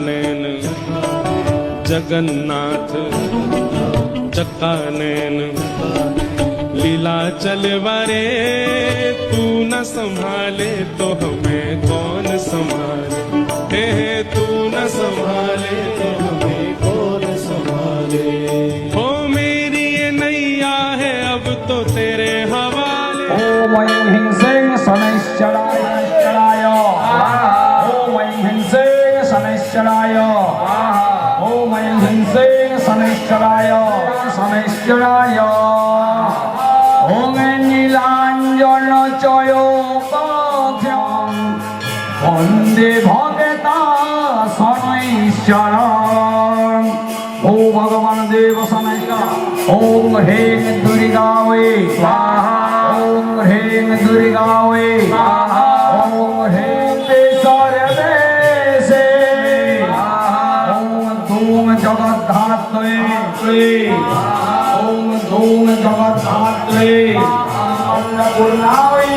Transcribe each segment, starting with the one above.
नैन जगन्नाथ चक्कानैन लीला चलवारे तू न संभाले तो हमें कौन संभाले हे तू न संभाले तो हमें कौन संभाले हो मेरी ये नैया है अब तो तेरे हवाले ओम ऐं ह्रीं श्रीं शनैश्चराय ओम ऐं ह्रीं श्रीं शनैश्चराय ओम ऐं ह्रीं श्रीं शनैश्चराय ओम नीलाञ्जन चयोपाख्यं वन्दे भगता शनैश्चरम् ओ भगवान देव शनैश्चर ओम ह्रीं दुर्गायै स्वाहा ओम ह्रीं दुर्गायै स्वाहा ओम ह्रीं सर्वेशे ओम धूम जगद्धात्रे ओम धूम जगद्धात्रे अन्नपूर्णायै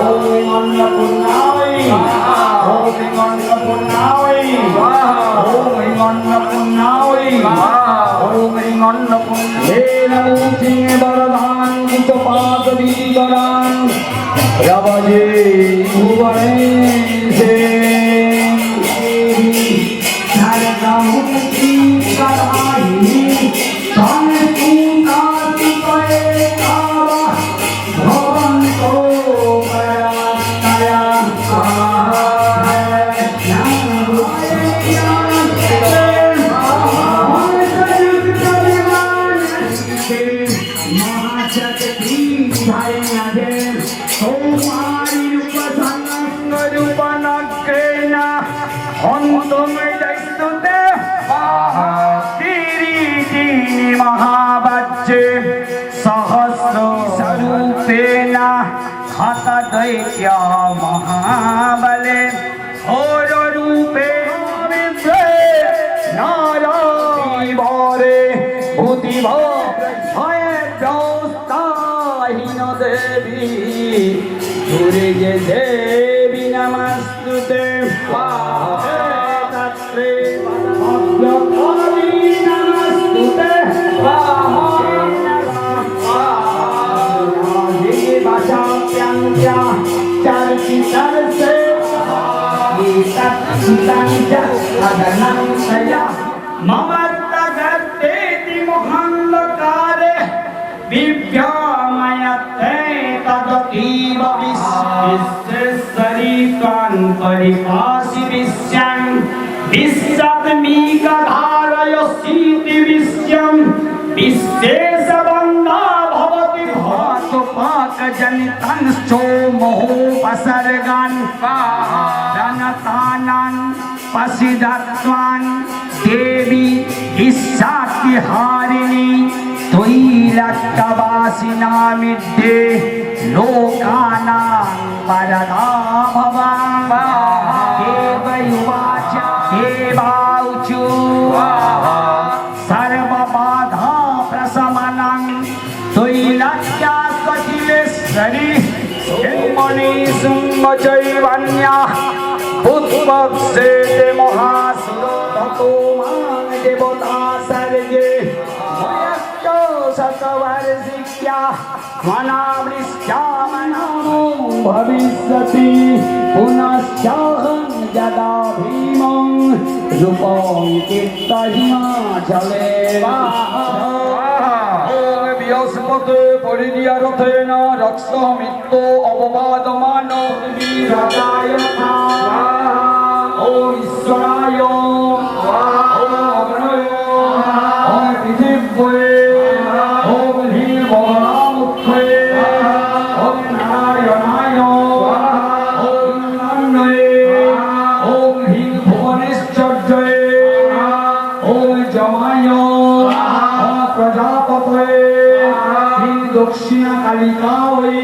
ओम अन्नपूर्णायै ओम अन्नपूर्णायै ओम अन्नपूर्णायै ओम अन्नपूर्णायै हे नमोति वरदान उपपाद विदरान प्रभजे भुवनेशे शारदामुखी करायिनी दैत्य महाबले घोर रूपे नारायण बरे भूति भय व्यवस्थाहीन देवी दुर्गे देवी नमस्तुते तत्रे भव्यकाली नमस्तुते चर्चितर्षे ममत्तगर्तेति मोहान्धकारे विभ्रामयते तदतीव विश्वेश्वरी त्वां परिभासि विश्वं विश्वत्मीकधारयसीति विश्वं विश्वेशवन्दा भवति जनितंश्चो मोहोपसर्गान् जनतानां पशिदत्वान् देवी ईशातिहारिणी त्वयिलक्कवासिनामिद्ये लोकानां वरदा भवान् देवयुवाच देवाऊचु सर्वबाधा प्रशमनं त्वयिलक्क्या मणि सुमचैवन्या उत्पक्षेते महासुरो ततो मां देवता सर्गे मयश्चो शतवर्षिक्या वनावृष्ट्यामनो भविष्यति पुनश्चाहं यदा भीमं रूपं कीर्तहिमाचले परिदियारथेन रक्षमित्तो अववादमान वीराय ओम ईश्वराय ओम अग्नये ओम पृथिव्ये ओम ह्रीं भगवामुखे ओम नारायणाय ओम अन्नये ओम ह्रीं भुवनेश्वर्ये ओम जमाय ओम प्रजापतये दक्षिण कालिकायै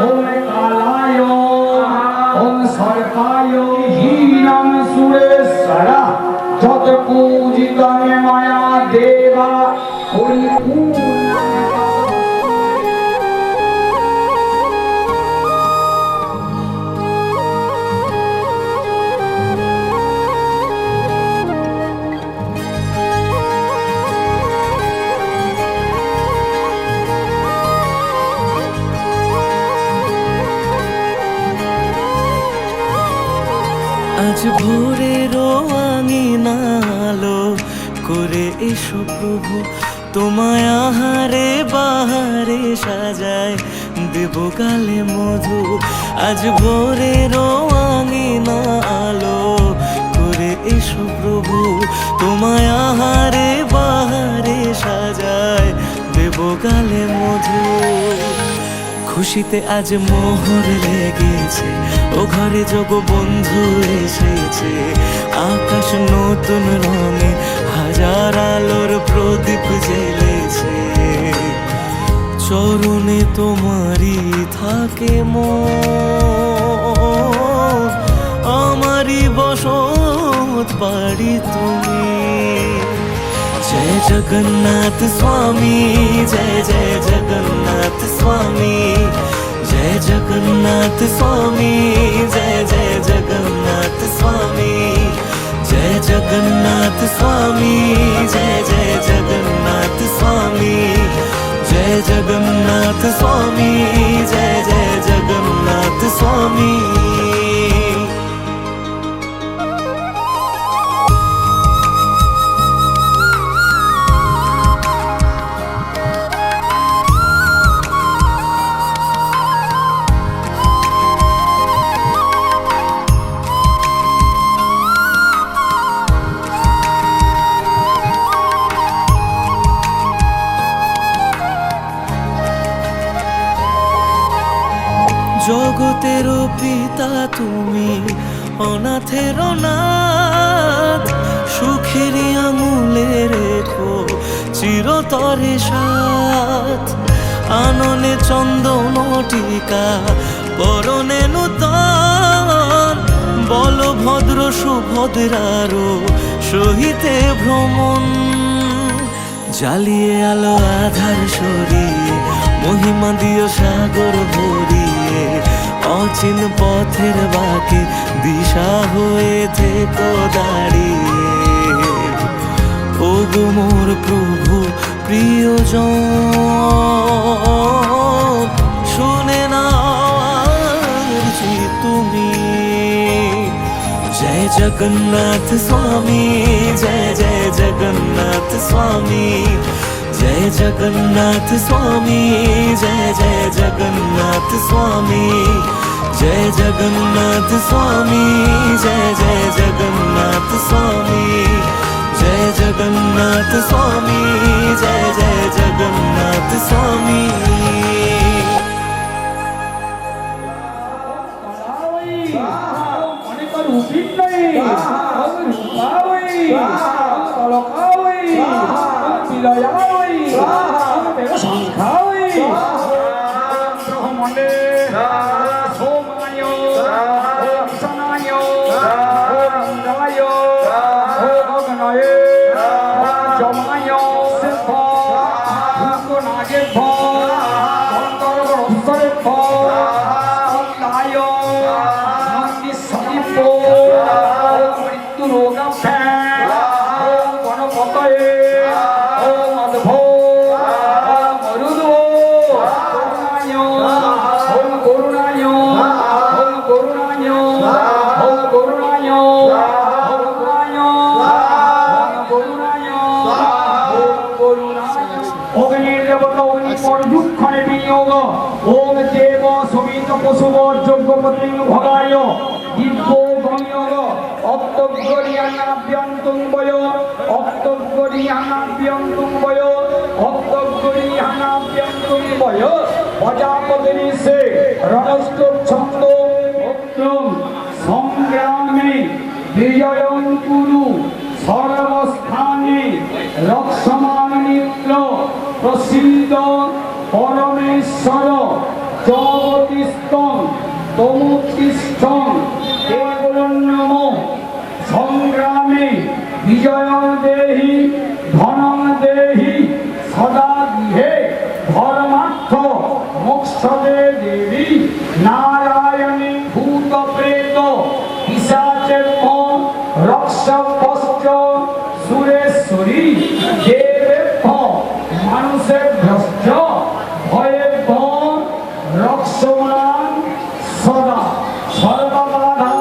ओम कालाय ओम सर्पाय हीनं सुरेश्वर जत पूजितं मया देवा परिपूर्ण ভোরের আঙিনালো করে এসো প্রভু, তোমায় আহারে বাহারে সাজায় দেব গালে মধু। আজ ভোরের আঙিনালো করে এসো প্রভু, তোমায় আহারে বাহারে সাজায় দেব গালে মধু। খুশিতে আজ মোহর লেগেছে, ও ঘরে জগবন্ধু এসেছে। আকাশ নতুন রঙে হাজার আলোর প্রদীপ জ্বেলেছে। চরণে তোমারই থাকে মন, আমারই বসত বাড়ি তুমি। जय जगन्नाथ स्वामी, जय जय जगन्नाथ स्वामी, जय जगन्नाथ स्वामी, जय जय जगन्नाथ स्वामी, जय जगन्नाथ स्वामी, जय जय जगन्नाथ स्वामी, जय जगन्नाथ स्वामी, जय जय जगन्नाथ स्वामी। জগতের পিতা তুমি, অনাথের নাথ। সুখের আঙুলে রেখো চিরতরে সাথ। আননে চন্দন টিকা পরনে নূতন, বলভদ্র সুভদ্রারও সহিতে ভ্রমণ। জ্বালিয়ে আলো আধার সরিয়ে, মহিমা দিও সাগর ভরিয়ে। অচিন পথের বাঁকে দিশা হয়ে থেকো দাঁড়িয়ে। ও গো মোর প্রভু প্রিয়জন, শুনে নাও আরজি তুমি। जय जगन्नाथ स्वामी, जय जय जगन्नाथ स्वामी, जय जगन्नाथ स्वामी, जय जय जगन्नाथ स्वामी, जय जगन्नाथ स्वामी, जय जय जगन्नाथ स्वामी, जय जगन्नाथ स्वामी, जय जय जगन्नाथ स्वामी। ओम देव सुमित पशुवर यज्ञपति भगाय दिव्यो गम्योग अक्तगरियानाभ्यन्तुम्बय अक्तगरियानाभ्यन्तुम्बय अक्तगरियानाभ्यन्तुम्बय प्रजापतिनिसे रणस्तुप छन्द उत्तम संग्रामे विजयं कुरु सर्वस्थाने रक्षमाण नित्य प्रसिद्ध परमेश्वर जगतिस्थं तमुत्तिष्ठं केवलं नमो संग्रामे विजय देहि धनं देहि सदा गृहे धर्मार्थ मोक्षदे देवी नारायणी भूत प्रेत पिशाचेभ्य रक्षपश्च सुरेश्वरी देवेभ्य मानुषेभ्यश्च भयेभ्य रक्षमाण सदा सर्वबाधा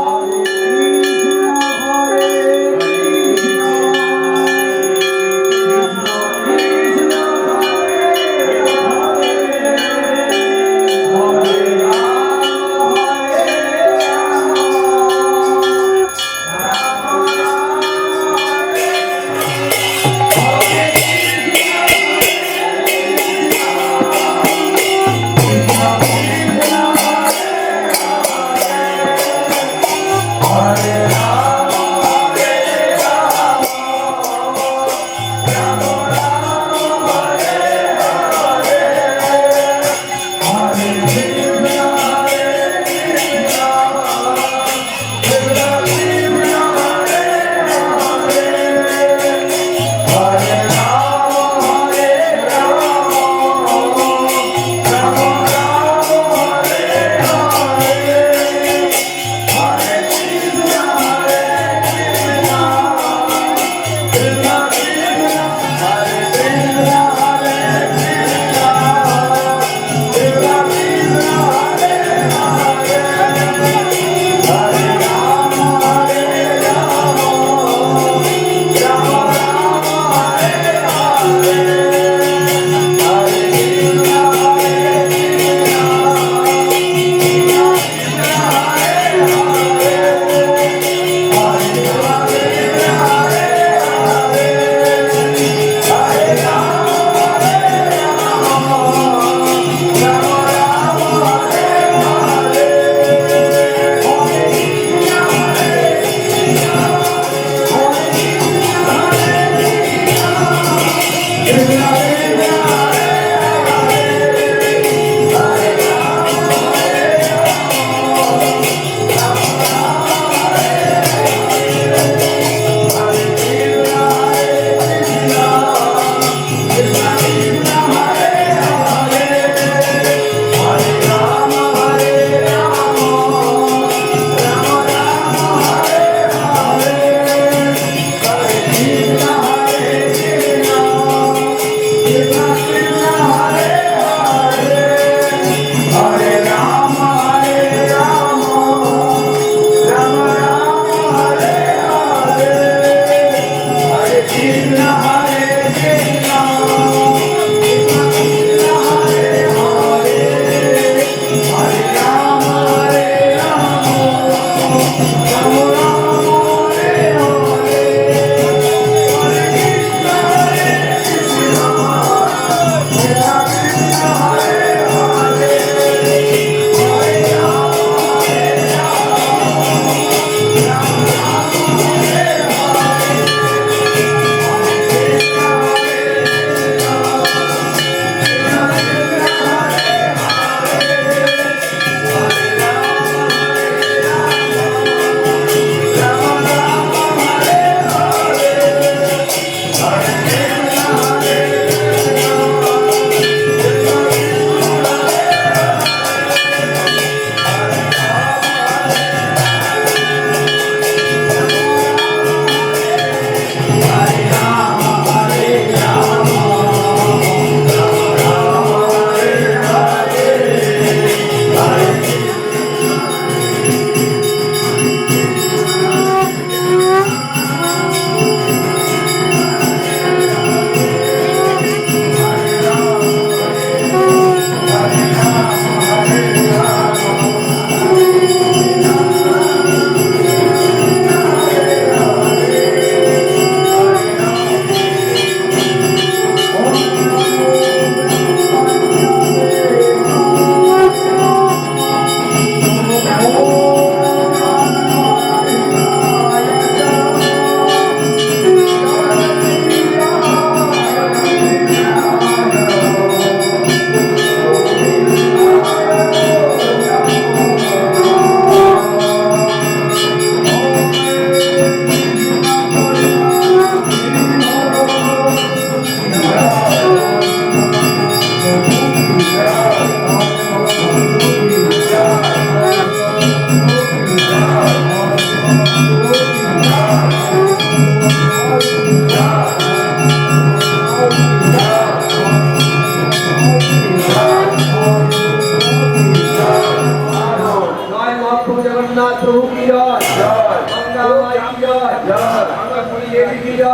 अंगपुरी देवी की जय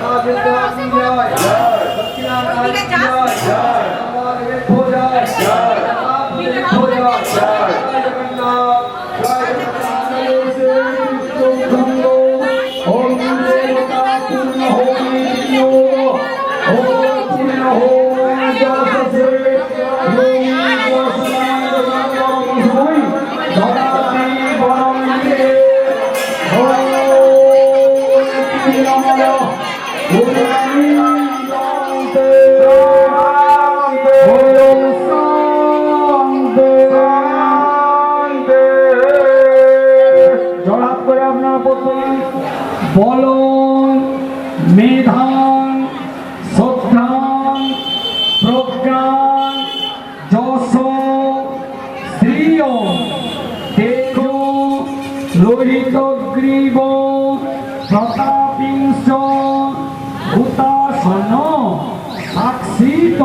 मां दुर्गा की जय सत्यनारायण की जय भगवान हो जय हो जय जगन्नाथ जय जगन्नाथ ओम देवता पूर्ण होमी पूर्ण हो जस से বলন মেধান শ্রদ্ধান প্রজ্ঞান যশ শ্রিয় তেজ লোহিত গ্রীব প্রতাপিংশ ভূতাসন সাক্ষিত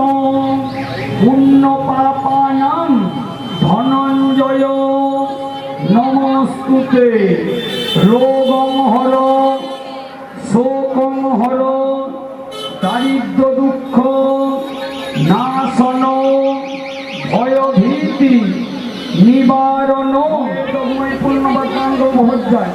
পুণ্য পাপানাং ধনঞ্জয় নমস্তুতে রোগং হর শোকং হর দারিদ্র দুঃখ নাশন ভয়ভীতি নিবারণ পূর্ণবাক্যাঙ্গ মহোজ্জয়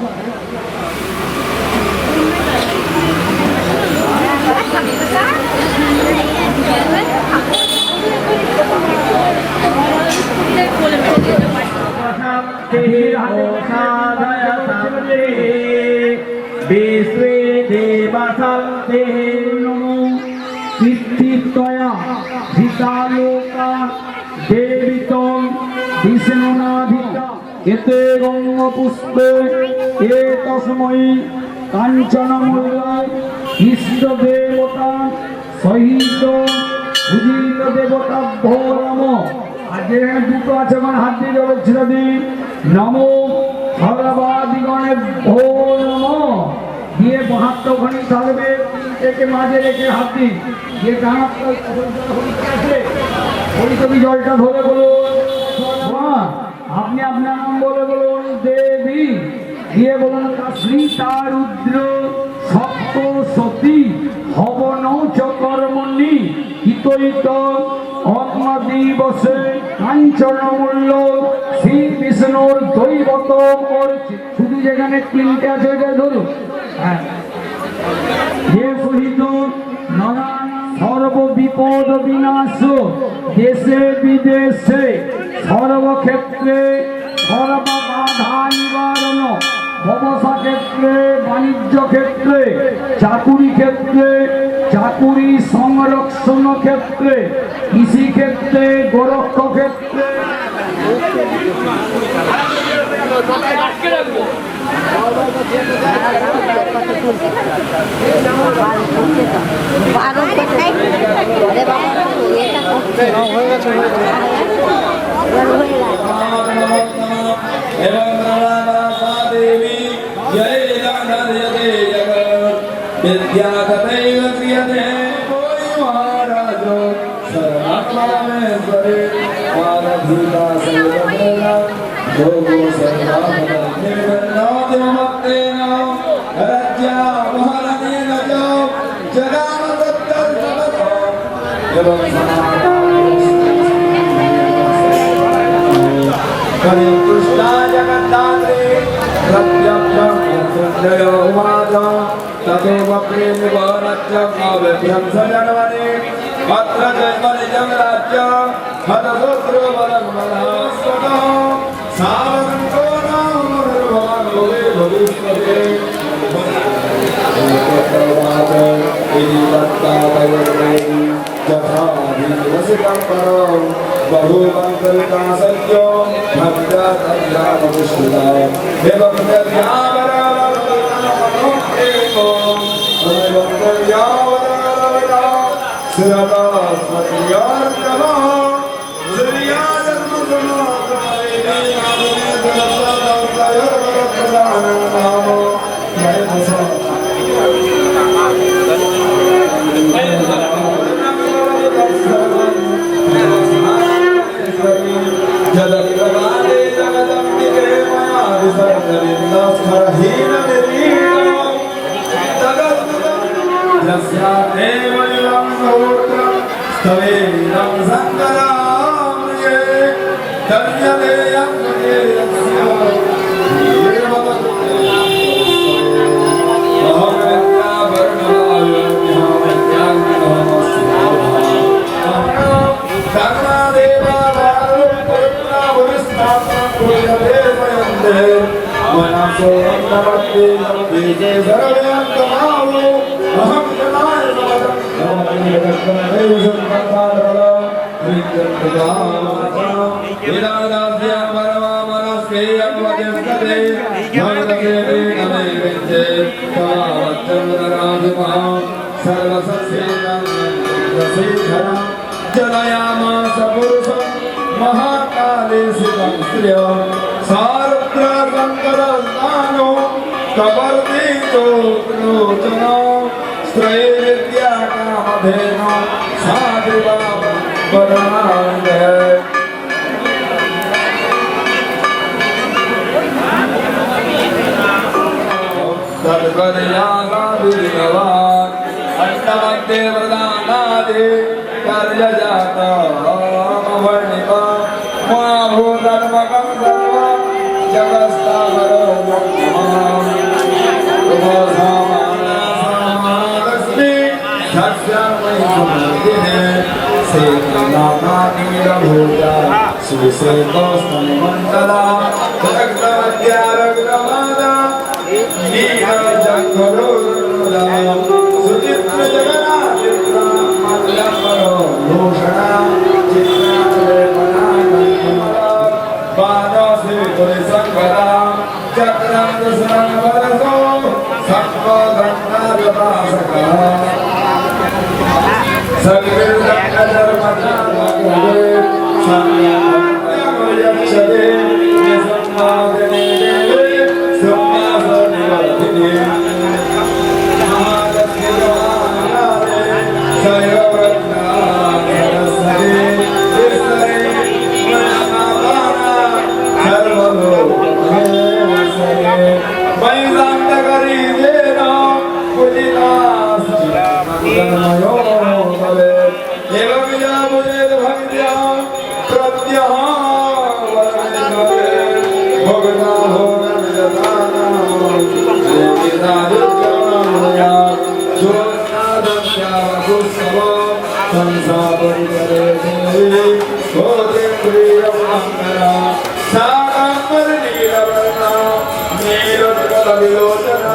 विश्वे देवसन्ते नमो तिष्ठित्वया धितालोका देवितं विष्णुनाधिता एते गङ्गपुष्पे एतस्मै काञ्चनमूलाय इष्टदेवता सहित पूजित देवताभ्यो नमः आज দুটো আছে মানে হাত দিয়ে জল ছেড়ে দিই নমো ভগবাদিগণেভ্যো নমঃ দিয়ে হাতটা ওখানে থাকবে একে মাঝে রেখে হাত দিই দিয়ে ডানাটা ওই জলটা ধরে বলুন আপনি আপনার নাম বলে বলুন দেবী দিয়ে বলুন শ্রীতা রুদ্র সপ্ত সতী হবন চকর্মণি হিতৈত আত্মদিবসে কাঞ্চনমূল্য শ্রী বিষ্ণুর দৈবত শুধু যেখানে তিনটে আছে ওইটা ধরুন হে সহিত নারায়ণ সর্ববিপদ বিনাশ দেশে বিদেশে সর্বক্ষেত্রে সর্ববাধা নিবারণ ব্যবসা ক্ষেত্রে বাণিজ্য ক্ষেত্রে চাকুরি ক্ষেত্রে চাকুরি সংরক্ষণ ক্ষেত্রে কৃষি ক্ষেত্রে গোরক্ষ ক্ষেত্রে देवी जय जगन्नाथ विद्यागतैव क्रियते कोई महाराजो शरणात्मामेश्वरे मानभूता सर्वमेन योगो सर्वात्मनिर्भन्नोतिमत्तेन राज्या महाराजेन च जगामदत्तर्जगतो एवं कृष्णा जगन्नाथे प्रत्यक्षं तदेव प्रेमवरच्यं सजनवने अत्र जन्मनिजं राज्यं हतशत्रुबलमनस्वतो सावन्तो नाम भविष्यते इति दत्तावयेति जथाभिवसितं परं बहुमङ्गलिका सत्यो भक्तात्यामविष्णुता एवं जगदम्बिके माया विसर्जनीं स्मरहीन यस्या देवलिलं गौत्रं स्तवेदं शङ्करामृगे तन्यदेयं यस्य जलयामास पुरुषं महाकाले शिवं श्रियं सारुद्र शङ्करस्नानो कवर्दितो लोचनो स्त्रैर्विद्या कामधेनो साधिवा वदनाय तद्वदयागाभिर्भवान् अष्टमध्ये वरदानादि कार्यजाता वर्णिका महाभूतन्मकं सर्वं जगत्स्थावरो लक्ष्मी सस्यामयि सुमर्दिने सेनानानीरभूता श्रीसेतोस्तममण्डला रक्तमध्यारग्रमादा नीरजङ्गरोरुदा सुचित्रजगन्नाथित्रा मल्लम्बरो भूषणा चित्रालेपनाकल्पमला पादोऽसि पुरिसङ्गदा चक्रं दशरथवरसो सर्वगन्धाजपासकः सकृदङ्गधर्मचालकवे संज्ञामयक्षते निसंवादिने देवे संवासनिवर्धिने महालक्ष्मीवानारे सैवव्रतासरस्वती ईश्वरे वनमापाना सर्वलोकहेवसरे वैशान्तकरी जेन पूजितास्मयो भवे एवं विजामुजेत भक्त्या प्रत्यः वरमिन्दवे भोगना भोगमिददाना देविदादित्यमया ज्योत्स्नादस्यावकुत्सव संसापरिकरे देवी भोगे प्रियमङ्गला साकम्बरनीलवर्णा नीलोत्कलविलोचना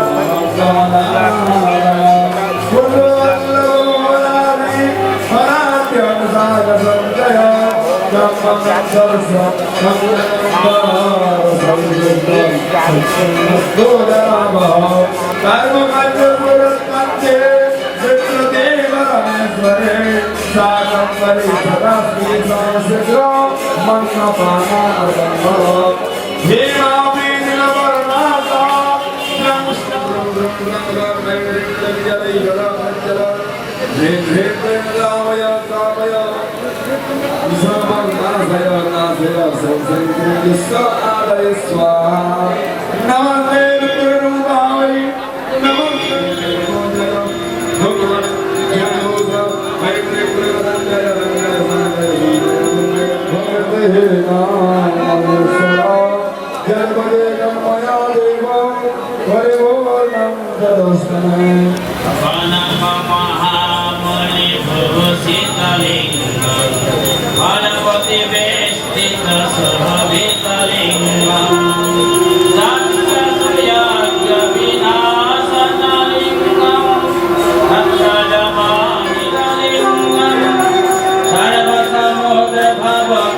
नमस्ते रूपावली नमस्ते भगवान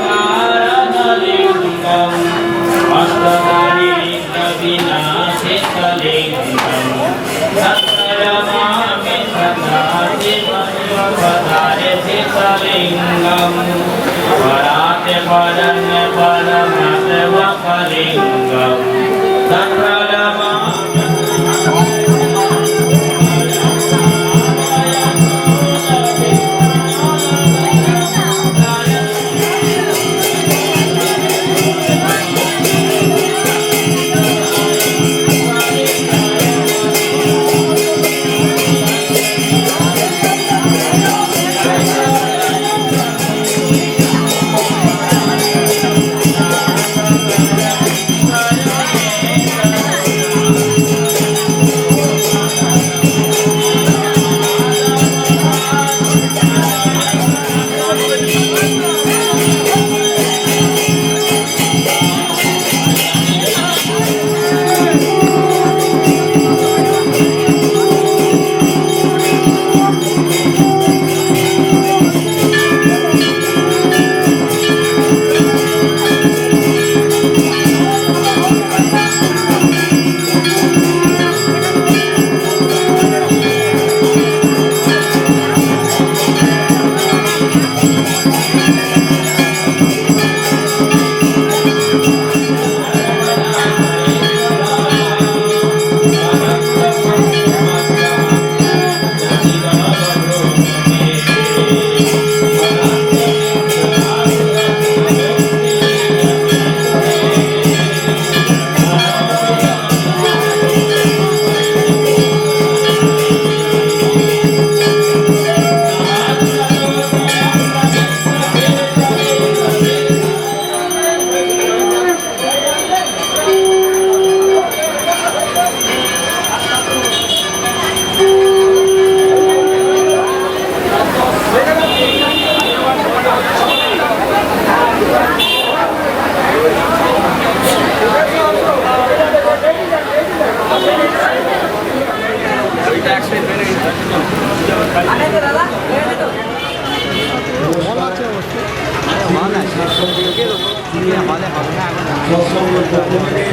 সৎসঙ্গের পক্ষ থেকে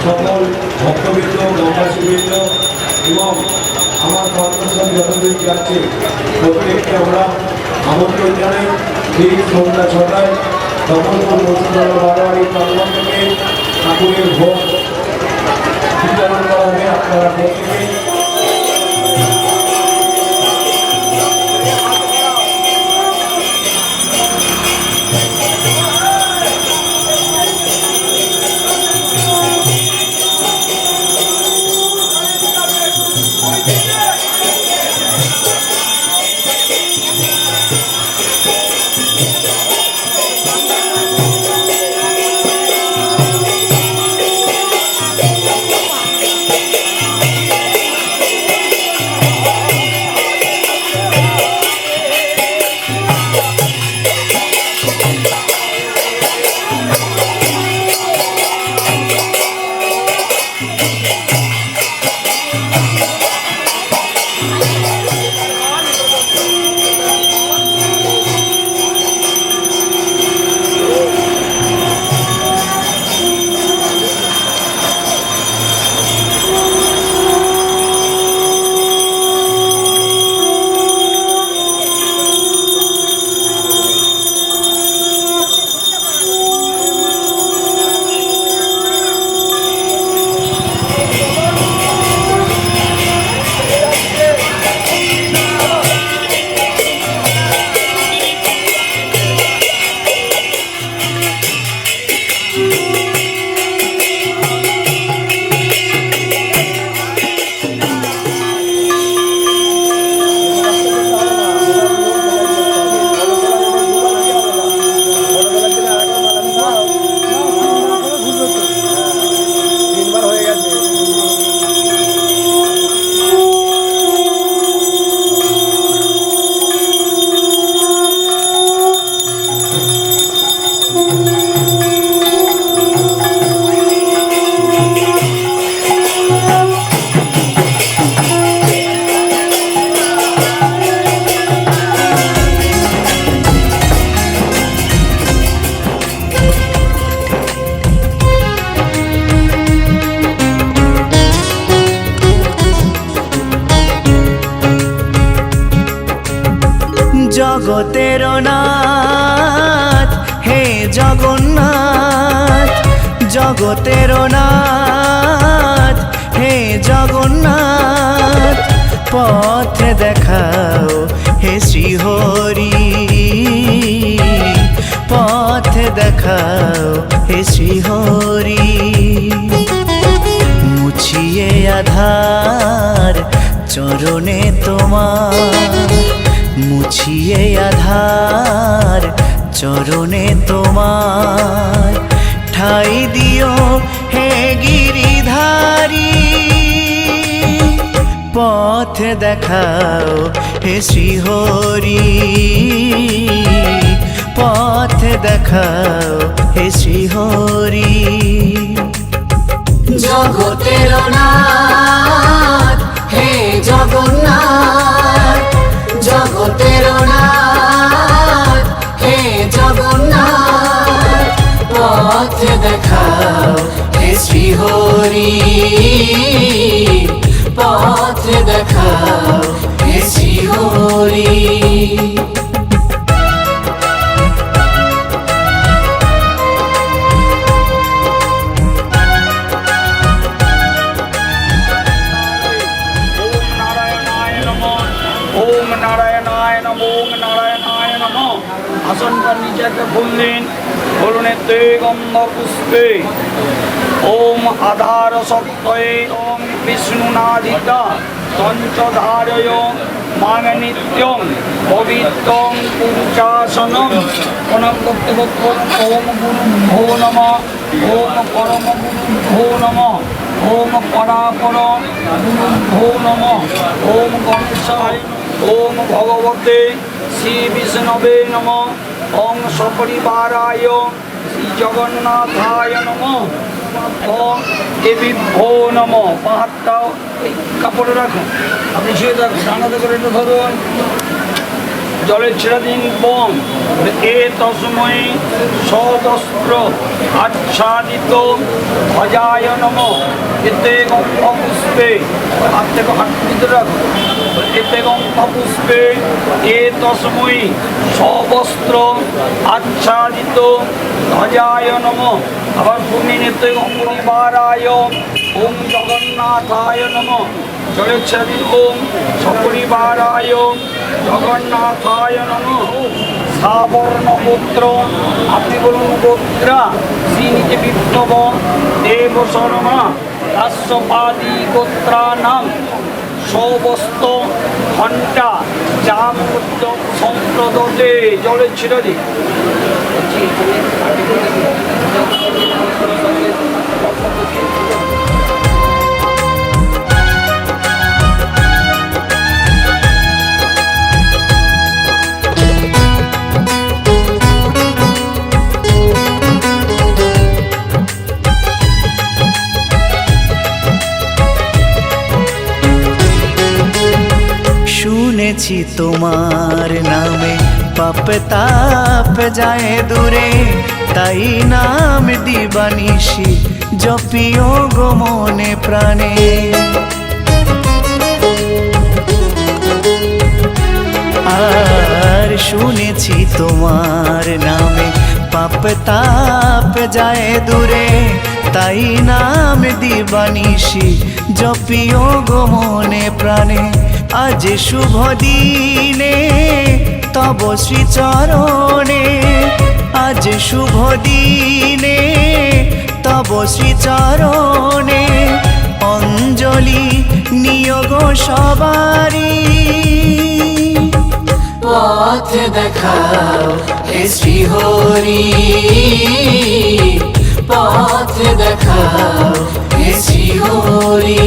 সকল ভক্তবৃন্দ গ্রামবাসীবৃন্দ এবং আমার কর্মসংস্থান যতদিন যাচ্ছে প্রত্যেককে আমরা আমন্ত্রণ জানাই ঠিক সন্ধ্যা 6টায় তপনপুর মুর্শিদাবাদ বারোয়ারি প্রাঙ্গণ থেকে ঠাকুরের ভোগ বিতরণ করা হবে। আপনারা প্রত্যেকে জগতের নাথ হে জগন্নাথ, জগতের নাথ হে জগন্নাথ, পথ দেখাও হে শ্রীহরি, পথ দেখাও হে শ্রীহরি। মুছিয়ে আধার চরণে তোমার, মুছিয়ে আধার চরণে তোমার, ঠাই দিও হে গিরিধারী, পথ দেখাও হে শ্রীহরি, পথ দেখাও হে শ্রীহরি। জগতের নাথ হে জগন্নাথ, জগতের নাথ হে জগন্নাথ, পথ দেখাও হে শ্রীহরি, পথ দেখাও হে শ্রীহরি। আসন पर नीचे के फूल दिन फूलने ते गंध पुष्पे ओम आधार सत्तये ओम विष्णुनादिता पंचधारय मांग नित्यं पवित्रं पूजासनं ओम गुरुभ्यो नमः ओम परम गुरुभ्यो नमः ओम परापर गुरुभ्यो नमः ओम गणेशाय ओम भगवते श्री विष्णवे नमः ओम सपरिवाराय श्री जगन्नाथाय नमः দেবীভ্যো নম। পা হাতটাও এই কাপড়ে রাখুন, আপনি শুয়ে থাকুন, ডানাতে করে একটু ধরুন, জলে ছেড়ে দিন। বম এ তসময় সবস্ত্র আচ্ছাদিত ধ্বজায় নম। এতে গন্ধ পুষ্পে, হাত থেকে হাত ভিতরে রাখুন। এতে গন্ধ পুষ্পে এ তসময় সবস্ত্র আচ্ছাদিত ধ্বজায় নম। আবার পুণ্যি নেতে গঙ্গনিবারায় ওম জগন্নাথায় নম। জলে ছেড়ে দিন। ওম সপরিবারায় জগন্নাথায় নমঃ। সাবর্ণ গোত্র, আপনি বলুন গোত্রা, শ্রী নিচে বিপ্লব দেব শর্মা রাষ্ট্রপাদি গোত্রানাম সবস্ত ঘণ্টা চাপ সম্প্রদতে। জলে ছেড়ে দিন। শুনেছি তোমার নামে পাপ তাপ যায় দূরে, তাই নাম দিবানিশি জপিও গো মনে প্রাণে। আর শুনেছি তোমার নামে পাপ তাপ যায় দূরে, তাই নাম দিবানিশি জপিও গো মনে প্রাণে। আজ শুভ দিনে তব শ্রীচরণে, আজ শুভ দিনে তব শ্রীচরণে অঞ্জলি নিয়োগ সবারি। পথ দেখাও হে শ্রীহরি, পথ দেখাও হে শ্রীহরি।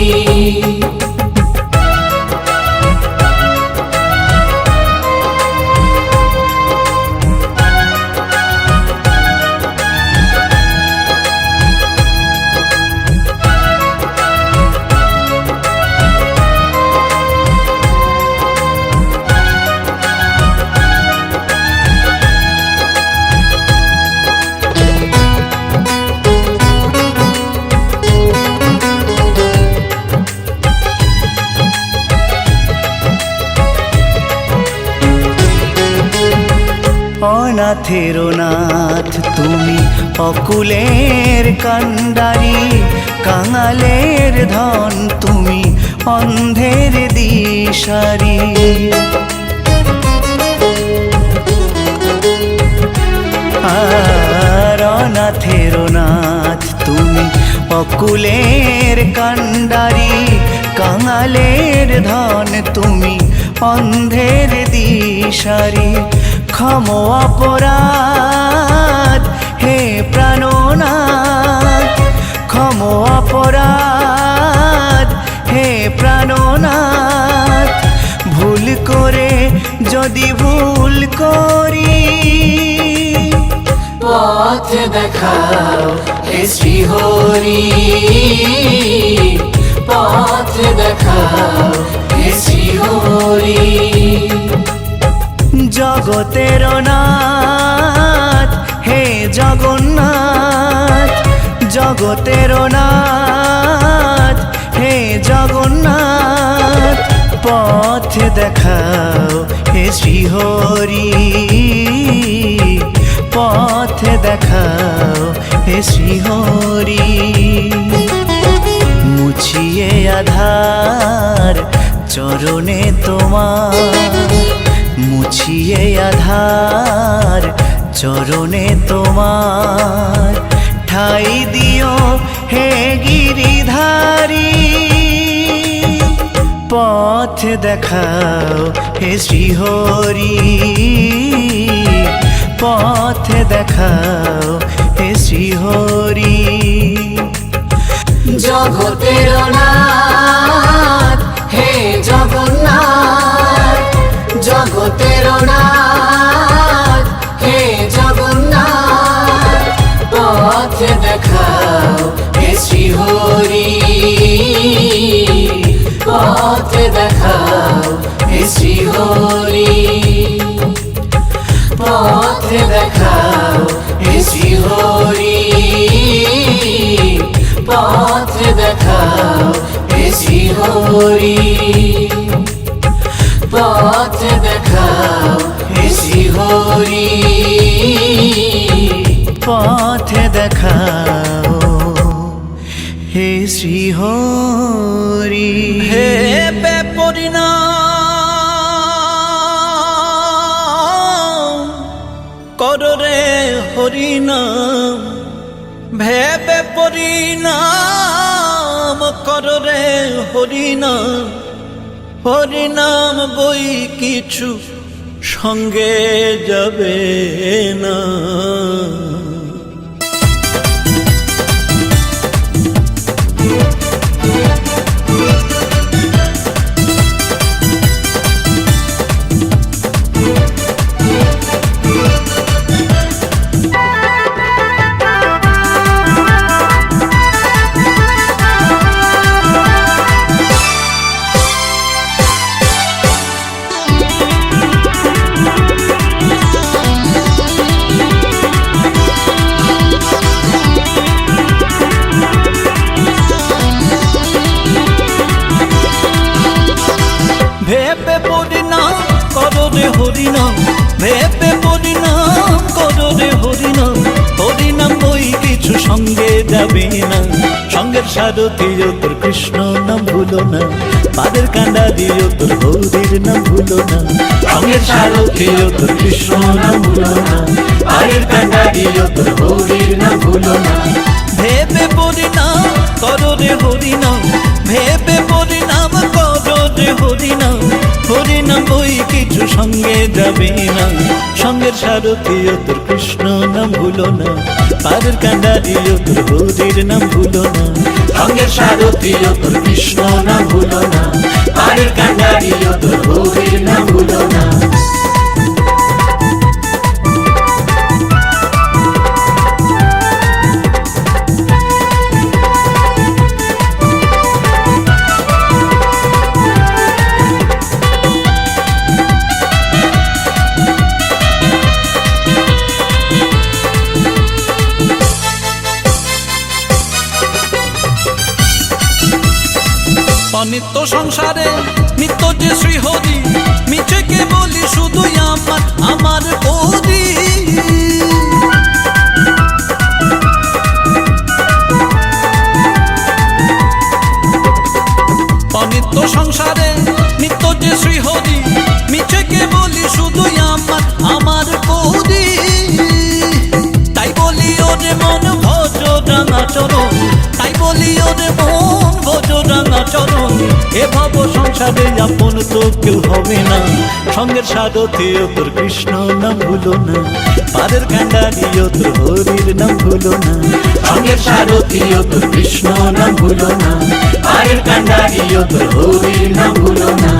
অনাথের নাথ তুমি, অকুলের কান্ডারি, কাঙালের ধন তুমি, অন্ধের দিশারি। আর অনাথের নাথ তুমি, অকুলের কান্ডারি, কাঙালের ধন তুমি, অন্ধের দিশারি। ক্ষম অপরাধ হে প্রাণনাথ, ক্ষম অপরাধ হে প্রাণনাথ। ভুল করে যদি ভুল করি, পথ দেখাও হে শ্রীহরি, পথ দেখাও হে শ্রীহরি। জগতের নাথ হে জগন্নাথ, জগতের নাথ হে জগন্নাথ। পথ দেখাও হে শ্রীহরি, পথ দেখাও হে শ্রীহরি। মুছিয়ে আধার চরণে তোমার, মুছিয়ে আধার চরণে তোমার। ঠাই দিও হে গিরিধারী, পথ দেখাও হে শ্রীহরি, পথ দেখাও হে শ্রীহরি। জগতের নাথ হে জগন্নাথ, জগতের নাথ হে জগন্নাথ। পথ দেখাও দেখাও হে শ্রী হরি পথ দেখাও হে শ্রী হরি পথ দেখাও হে শ্রী হরি পথ দেখাও হে শ্রী হরি পথ দেখাও হে শ্রী হরি। হে পরিণাম কর রে হরিনাম, ভেবে পরিণাম কর রে হরিনাম, হরিনাম বই কিছু সঙ্গে যাবে না। ভেবে পরিণাম কর রে হরিনাম, ভেবে পরিণাম কর রে হরিনাম, হরিনাম বই কিছু সঙ্গে যাবে না। সঙ্গের সারথিও তোর কৃষ্ণ নাম ভুলো না, পাদের কান্ডা দিও তোর হরির নাম ভুলো না। সঙ্গের সারথিও তোর কৃষ্ণ নাম ভুলো না, পাদের কান্ডা দিও তোর হরির নাম ভুলো না। ভেবে পরিণাম কর রে হরিনাম, ভেবে পরিণাম কর রে হরিনাম, হরিনাম বই কিছু সঙ্গে যাবে না। সঙ্গের সারথিও তোর কৃষ্ণ নাম ভুলো না, পাদের কান্ডা দিও তোর হরির নাম ভুলো না। সঙ্গের সারথিও তোর কৃষ্ণ নাম ভুলো না, পাদের কান্ডা দিও তোর হরির নাম ভুলো না। নিত্য সংসারে নিত্য যে শ্রীহরি, মিছেকে বলি শুধু আমার আমার বৌদি। নিত্য সংসারে নিত্য যে শ্রীহরি, মিছেকে বলি শুধু আমার আমার বৌদি। তাই বলি ওরে মন ভজ রাঙা চরণ, তাই বলি ওরে মন ভজ রাঙা চরণ। এ ভাব সংসারে আপন তো কেউ হবে না। সঙ্গের সারথিও তোর কৃষ্ণ নাম ভুলো না, পাদের কান্ডা দিও তোর হরির নাম ভুলো না। সঙ্গের সারথিও তোর কৃষ্ণ নাম ভুলো না, পাদের কান্ডা দিও তোর হরির নাম ভুলো না।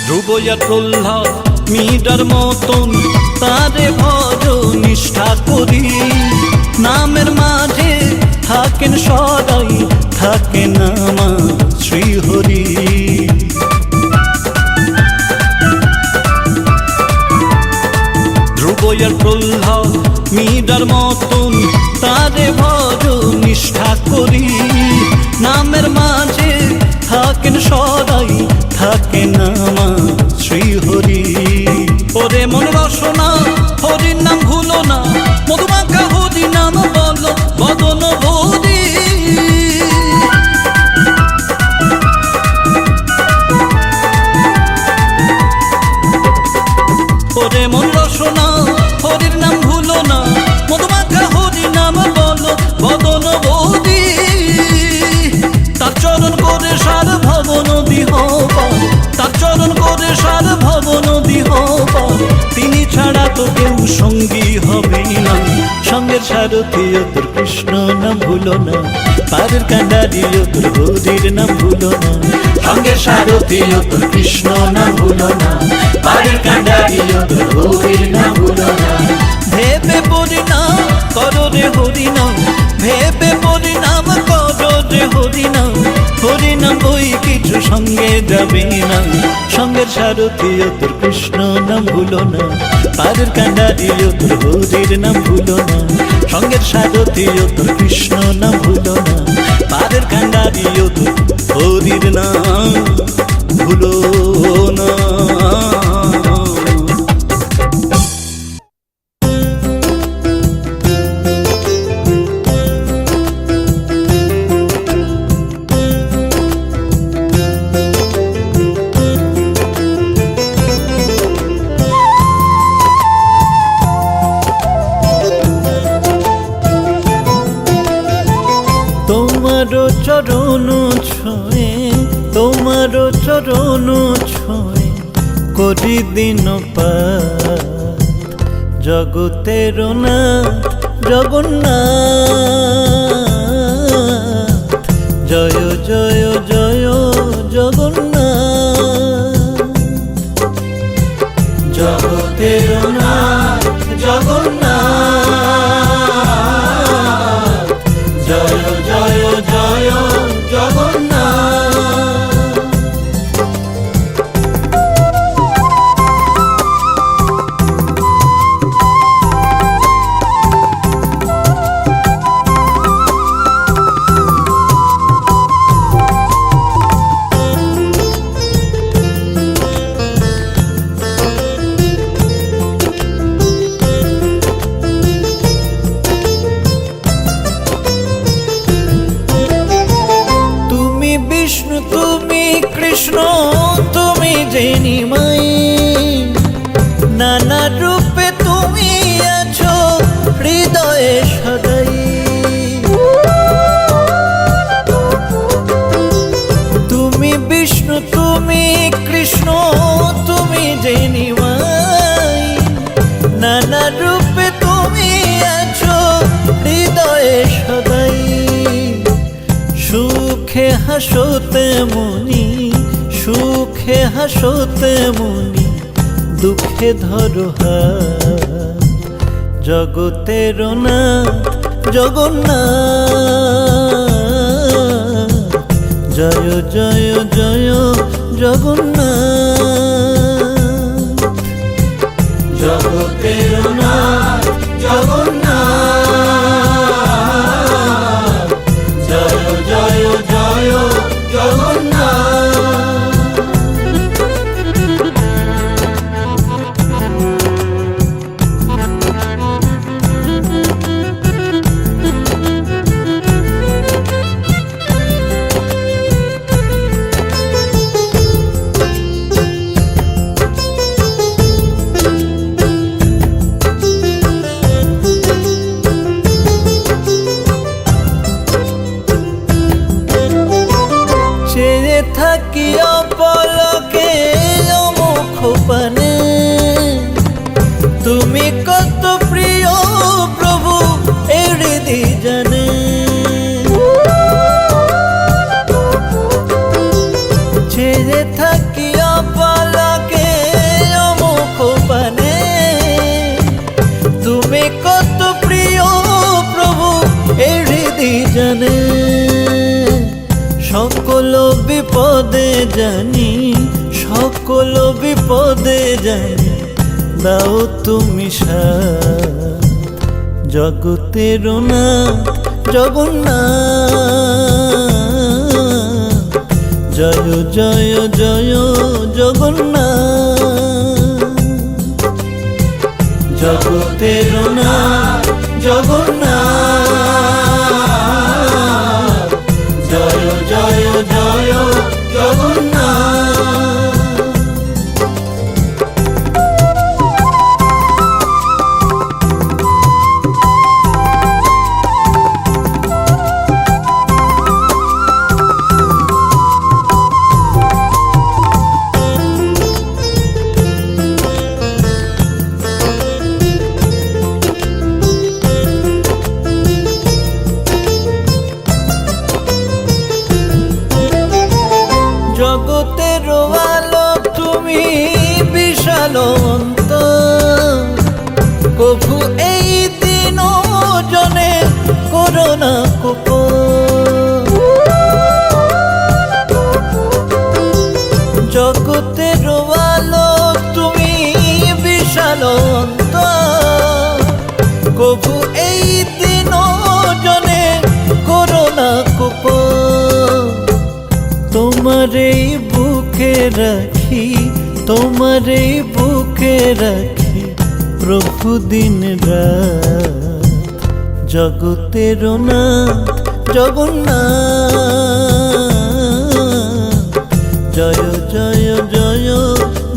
ধ্রুবয়া প্রহ্লাদ মিডার মতন তারে ভজ নিষ্ঠা করি। নামের মাঝে থাকেন সদাই, থাকে নামা শ্রীহরি। ধ্রুবয়া প্রহ্লাদ মিডার মতন তারে ভজ নিষ্ঠা করি। নামের মাঝে থাকেন সদাই, থাকে নামা শ্রীহরি। ওরে মন রসনা হরির নাম ভুলো না, মধুমাখা হরি নাম বলো বদন ভরি। ওরে মন রসনা হরির নাম ভুলো না, মধুমাখা সঙ্গের সারথি ও তোর কৃষ্ণ নাম ভুলো না, পারের কান্ডারি ও তোর হরির নাম ভুলো না, সঙ্গের সারথি ও তোর কৃষ্ণ নাম ভুলো না, পারের কান্ডারি ও তোর হরির নাম ভুলো না। ভেবে পরিণাম করো রে হরিনাম, ভেবে পরিণাম করো রে হরিনাম, হরিনাম বই কিছু সঙ্গে যাবে না, সঙ্গের সারথি ও তোর কৃষ্ণ নাম ভুলো না, পারের কান্ডারি ও তোর হরির নাম ভুলো না, সঙ্গের সারথি ও তোর কৃষ্ণ নাম ভুলো না, পারের কান্ডারি ও তোর হরির নাম ভুলো না। তোমারও চরণ ছুঁয়ে, তোমারও চরণ ছুঁয়ে করি দিন পার, জগতের নাথ জগন্নাথ, জয় জয় জয় জগন্নাথ, জগতের নাথ জগন্নাথ, জয় জয় জয় জগন্নাথ। বিষ্ণু তুমি কৃষ্ণ তুমি যে নিমাই, নানা রূপে তুমি আছো হৃদয়ে সদাই, তুমি বিষ্ণু তুমি কৃষ্ণ তুমি যে নিমাই, নানা রূপে তুমি আছো হৃদয়ে সদাই, সুখে হাসোতে মুনি সুখে হাসোতে মুনি, দুঃখে ধরো হাত, জগতের নাথ জগন্নাথ, জয় জয় জয় জগন্নাথ, জগতের নাথ জগন্নাথ, জয় জয় জয় জগন্নাথ। চেয়ে থাকি অপলকে অমুখ পানে, তুমি কত প্রিয় প্রভু এই হৃদয় জানে, চেয়ে থাকি অপলকে অমুখ পানে, তুমি কত প্রিয় প্রভু এই হৃদয় জানে, সকল বিপদে জানি সকল বিপদে জানি, দাও তুমি সাথ, জগতের নাথ জগন্নাথ, জয় জয় জয় জগন্নাথ, জগতের নাথ জগন্নাথ, জয় জয় জয় জগন্নাথ। এই দিন জনে করোনা কোপ তোমার এই বুকে রাখি, তোমার এই বুকে রাখি প্রভু দিন রাত। জগতের নাথ জগন্নাথ, জয় জয় জয়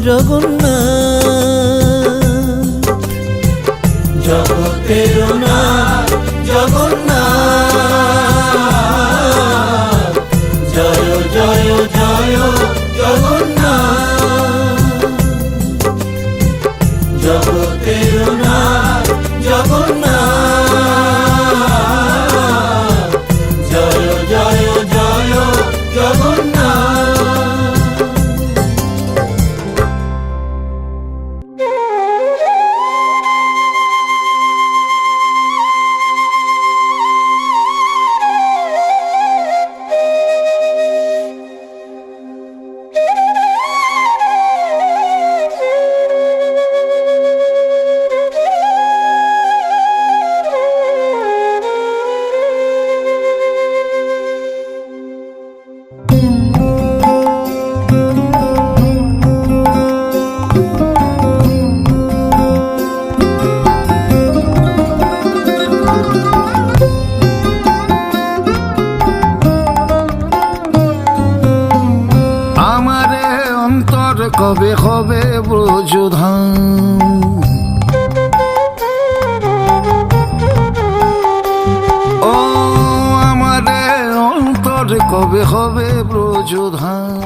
জগন্নাথ। জগতের নাথ জগন্নাথ, জয় জয় জয় জগন্নাথ। জগতের নাথ জগন্নাথ, জয় জয় জয় জগন্নাথ। আমারে অন্তর কবে হবে ব্রজধাম, ও আমারে অন্তর কবে হবে ব্রজধাম।